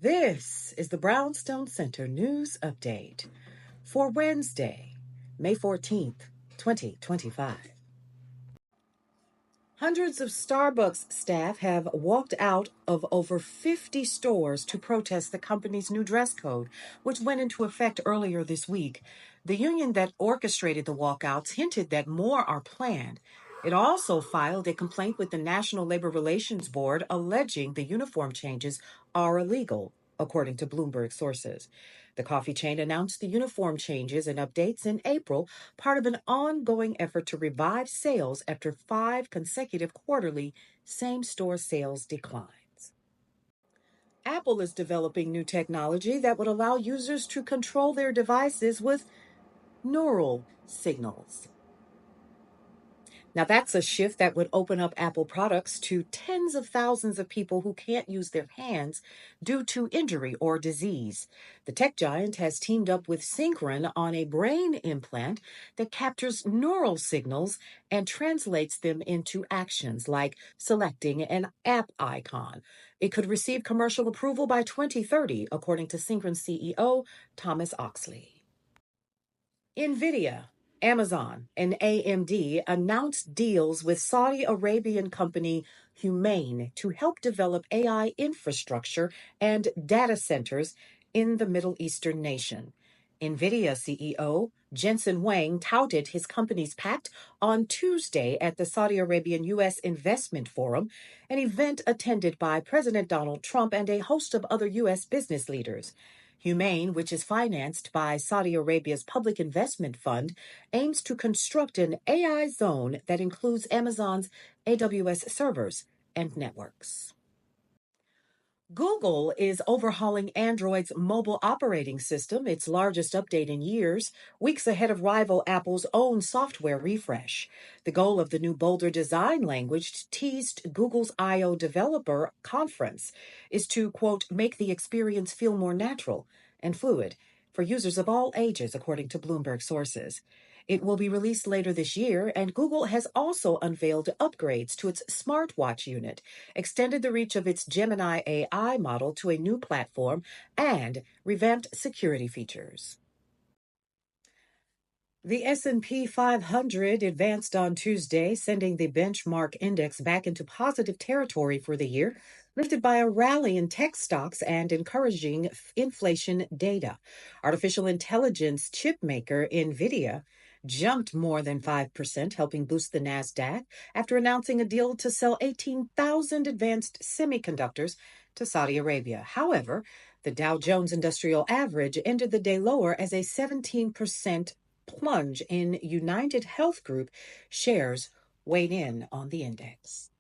This is the Brownstone Center News Update for Wednesday, May 14th, 2025. Hundreds of Starbucks staff have walked out of over 50 stores to protest the company's new dress code, which went into effect earlier this week. The union that orchestrated the walkouts hinted that more are planned. It also filed a complaint with the National Labor Relations Board alleging the uniform changes are illegal, according to Bloomberg sources. The coffee chain announced the uniform changes and updates in April, part of an ongoing effort to revive sales after 5 consecutive quarterly same-store sales declines. Apple is developing new technology that would allow users to control their devices with neural signals. Now, that's a shift that would open up Apple products to tens of thousands of people who can't use their hands due to injury or disease. The tech giant has teamed up with Synchron on a brain implant that captures neural signals and translates them into actions like selecting an app icon. It could receive commercial approval by 2030, according to Synchron CEO Thomas Oxley. NVIdia, Amazon, and AMD announced deals with Saudi Arabian company Humane to help develop AI infrastructure and data centers in the Middle Eastern nation. NVIdia CEO Jensen Huang touted his company's pact on Tuesday at the Saudi Arabian U.S. Investment Forum, an event attended by President Donald Trump and a host of other U.S. business leaders. Humane, which is financed by Saudi Arabia's Public Investment Fund, aims to construct an AI zone that includes Amazon's AWS servers and networks. Google is overhauling Android's mobile operating system, its largest update in years, weeks ahead of rival Apple's own software refresh. The goal of the new bolder design language, teased Google's I/O Developer Conference, is to, quote, make the experience feel more natural and fluid for users of all ages, according to Bloomberg sources. It will be released later this year, and Google has also unveiled upgrades to its smartwatch unit, extended the reach of its Gemini AI model to a new platform, and revamped security features. The S&P 500 advanced on Tuesday, sending the benchmark index back into positive territory for the year, lifted by a rally in tech stocks and encouraging inflation data. Artificial intelligence chip maker NVIdia jumped more than 5%, helping boost the Nasdaq after announcing a deal to sell 18,000 advanced semiconductors to Saudi Arabia. However, the Dow Jones Industrial Average ended the day lower as a 17% plunge in United Health Group shares weighed in on the index.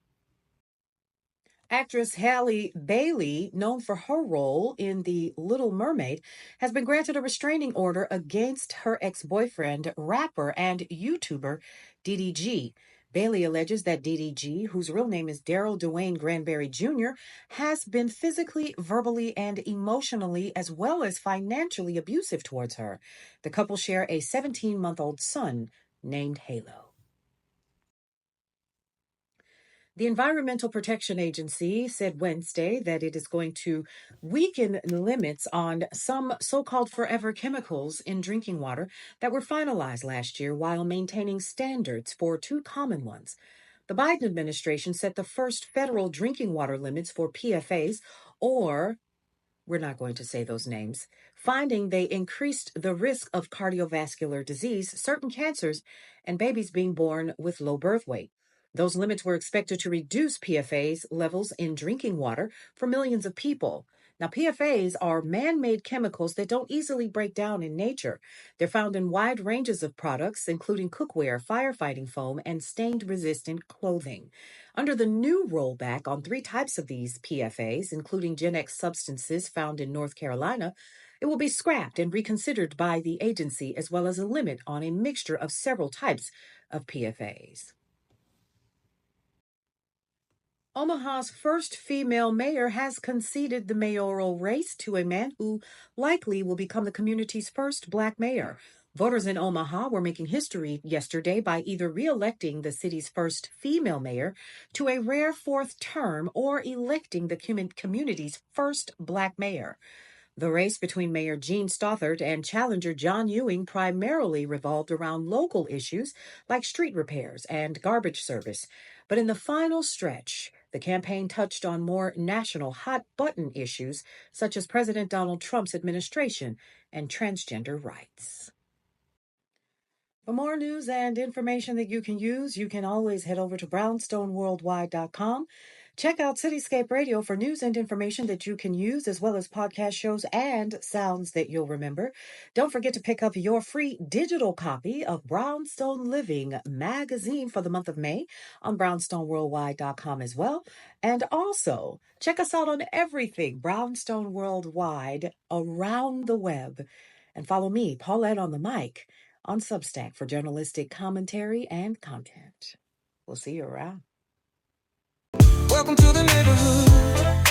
Actress Halle Bailey, known for her role in The Little Mermaid, has been granted a restraining order against her ex-boyfriend, rapper and YouTuber DDG. Bailey alleges that DDG, whose real name is Daryl Dwayne Granberry Jr., has been physically, verbally, and emotionally, as well as financially abusive towards her. The couple share a 17-month-old son named Halo. The Environmental Protection Agency said Wednesday that it is going to weaken limits on some so-called forever chemicals in drinking water that were finalized last year while maintaining standards for 2 common ones. The Biden administration set the first federal drinking water limits for PFAS, or we're not going to say those names, finding they increased the risk of cardiovascular disease, certain cancers, and babies being born with low birth weight. Those limits were expected to reduce PFAS levels in drinking water for millions of people. Now, PFAS are man-made chemicals that don't easily break down in nature. They're found in wide ranges of products, including cookware, firefighting foam, and stain-resistant clothing. Under the new rollback on 3 types of these PFAS, including Gen X substances found in North Carolina, it will be scrapped and reconsidered by the agency, as well as a limit on a mixture of several types of PFAS. Omaha's first female mayor has conceded the mayoral race to a man who likely will become the community's first Black mayor. Voters in Omaha were making history yesterday by either re-electing the city's first female mayor to a rare fourth term or electing the community's first black mayor. The race between Mayor Gene Stothert and challenger John Ewing primarily revolved around local issues like street repairs and garbage service. But in the final stretch, the campaign touched on more national hot button issues such as President Donald Trump's administration and transgender rights. For more news and information that you can use, you can always head over to brownstoneworldwide.com. Check out Cityscape Radio for news and information that you can use, as well as podcast shows and sounds that you'll remember. Don't forget to pick up your free digital copy of Brownstone Living magazine for the month of May on brownstoneworldwide.com as well. And also, check us out on everything Brownstone Worldwide around the web. And follow me, Paulette on the mic, on Substack for journalistic commentary and content. We'll see you around. Welcome to the neighborhood.